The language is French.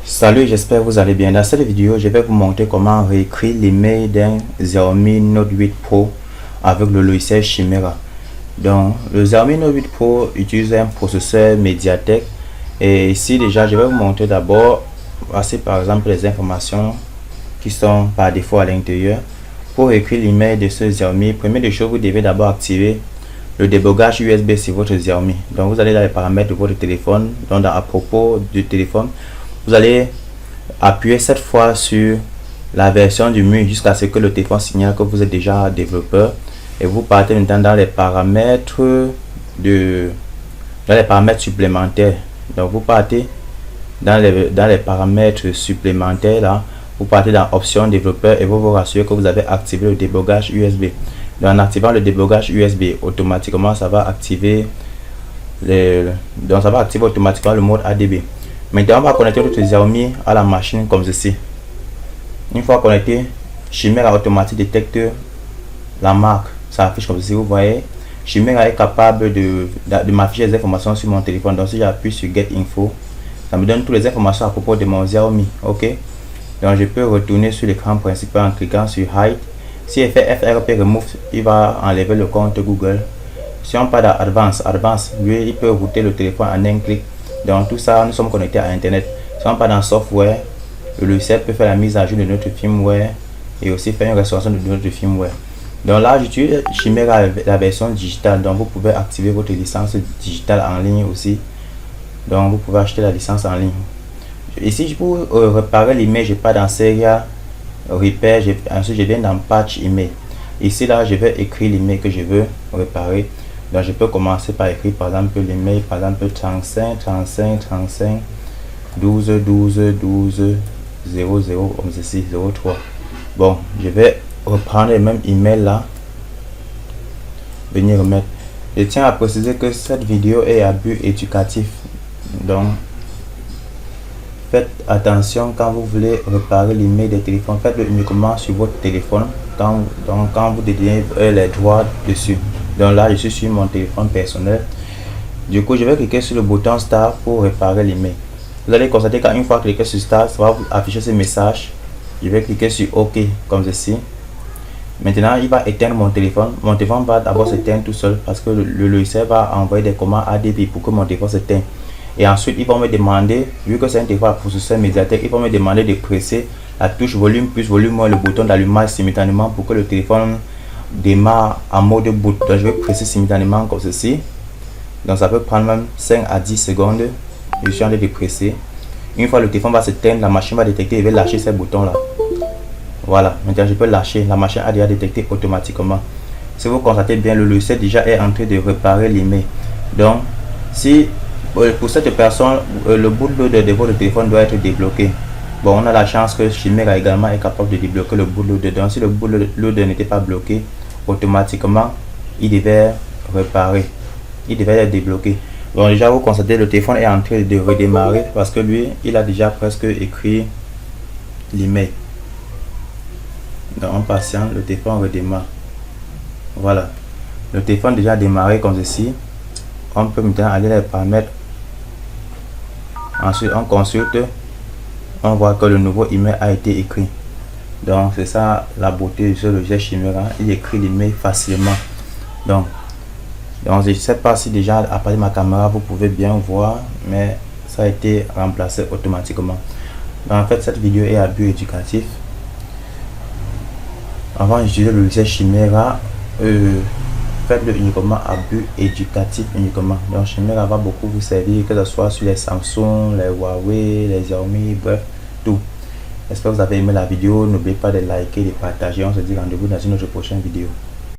Salut, j'espère que vous allez bien. Dans cette vidéo, je vais vous montrer comment réécrire l'email d'un Xiaomi Note 8 Pro avec le logiciel Chimera. Donc, le Xiaomi Note 8 Pro utilise un processeur Mediatek. Et ici, déjà, je vais vous montrer d'abord, voici par exemple les informations qui sont par défaut à l'intérieur. Pour écrire l'email de ce Xiaomi, première des choses, vous devez d'abord activer le débogage USB sur votre Xiaomi. Donc, vous allez dans les paramètres de votre téléphone. Donc, à propos du téléphone, vous allez appuyer cette fois sur la version du menu jusqu'à ce que le téléphone signale que vous êtes déjà développeur, et vous partez maintenant dans les paramètres supplémentaires. Donc vous partez dans les paramètres supplémentaires là, vous partez dans option développeur et vous vous rassurez que vous avez activé le débogage USB. Donc en activant le débogage USB, automatiquement ça va activer automatiquement le mode ADB. Maintenant, on va connecter notre Xiaomi à la machine comme ceci. Une fois connecté, Chimera automatique détecte la marque. Ça affiche comme ceci, vous voyez. Chimera est capable de m'afficher les informations sur mon téléphone. Donc, si j'appuie sur Get Info, ça me donne toutes les informations à propos de mon Xiaomi. Ok. Donc, je peux retourner sur l'écran principal en cliquant sur Hide. Si je fais FRP Remove, il va enlever le compte Google. Si on part dans Advanced, lui, il peut router le téléphone en un clic. Dans tout ça, nous sommes connectés à Internet. Si on part dans Software, le logiciel peut faire la mise à jour de notre firmware et aussi faire une restauration de notre firmware. Donc là, j'utilise Chimera la version digitale. Donc vous pouvez activer votre licence digitale en ligne aussi. Donc vous pouvez acheter la licence en ligne. Ici, pour réparer l'email, je pars dans Serial Repair. Ensuite, je viens dans Patch Email. Ici, là, je vais écrire l'email que je veux réparer. Donc je peux commencer par écrire par exemple l'email, par exemple 35 12 00 comme ceci 03. Bon, je vais reprendre le même email là, venir remettre. Je tiens à préciser que cette vidéo est à but éducatif, donc faites attention quand vous voulez réparer l'email des téléphones, faites-le uniquement sur votre téléphone quand vous détenez les droits dessus. Donc là, je suis sur mon téléphone personnel. Du coup, je vais cliquer sur le bouton Start pour réparer l'email. Vous allez constater qu'une fois cliqué sur Start, ça va vous afficher ce message. Je vais cliquer sur OK comme ceci. Maintenant, il va éteindre mon téléphone. Mon téléphone va d'abord s'éteindre tout seul parce que le logiciel va envoyer des commandes ADB pour que mon téléphone s'éteigne. Et ensuite, il va me demander, vu que c'est un téléphone à processeur Mediatek, il va me demander de presser la touche volume plus volume moins le bouton d'allumage simultanément pour que le téléphone démarre en mode boot. Donc je vais presser simultanément comme ceci. Donc ça peut prendre même 5 à 10 secondes. Je suis en train de presser. Une fois le téléphone va s'éteindre, la machine va détecter et va lâcher ces boutons là. Voilà, maintenant je peux lâcher. La machine a déjà détecté automatiquement. Si vous constatez bien, le logiciel déjà est en train de réparer l'email. Donc si pour cette personne le bootloader de votre téléphone doit être débloqué. Bon, on a la chance que Chimera également est capable de débloquer le bootloader. Donc si le bootloader n'était pas bloqué, automatiquement il devait réparer, il devait être débloqué. Bon, déjà vous constatez le téléphone est en train de redémarrer parce que lui il a déjà presque écrit l'email. Donc en patient, le téléphone redémarre. Voilà, le téléphone déjà démarré comme ceci. On peut maintenant aller dans les paramètres. Ensuite on consulte, on voit que le nouveau email a été écrit. Donc c'est ça la beauté de ce logiciel Chimera, il écrit l'email facilement. Donc je ne sais pas si déjà à partir de ma caméra vous pouvez bien voir, mais ça a été remplacé automatiquement. Donc, en fait cette vidéo est à but éducatif. Avant d'utiliser le logiciel Chimera, faites-le uniquement à but éducatif uniquement. Donc Chimera va beaucoup vous servir, que ce soit sur les Samsung, les Huawei, les Xiaomi, bref, tout. J'espère que vous avez aimé la vidéo. N'oubliez pas de liker et de partager. On se dit rendez-vous dans une autre prochaine vidéo.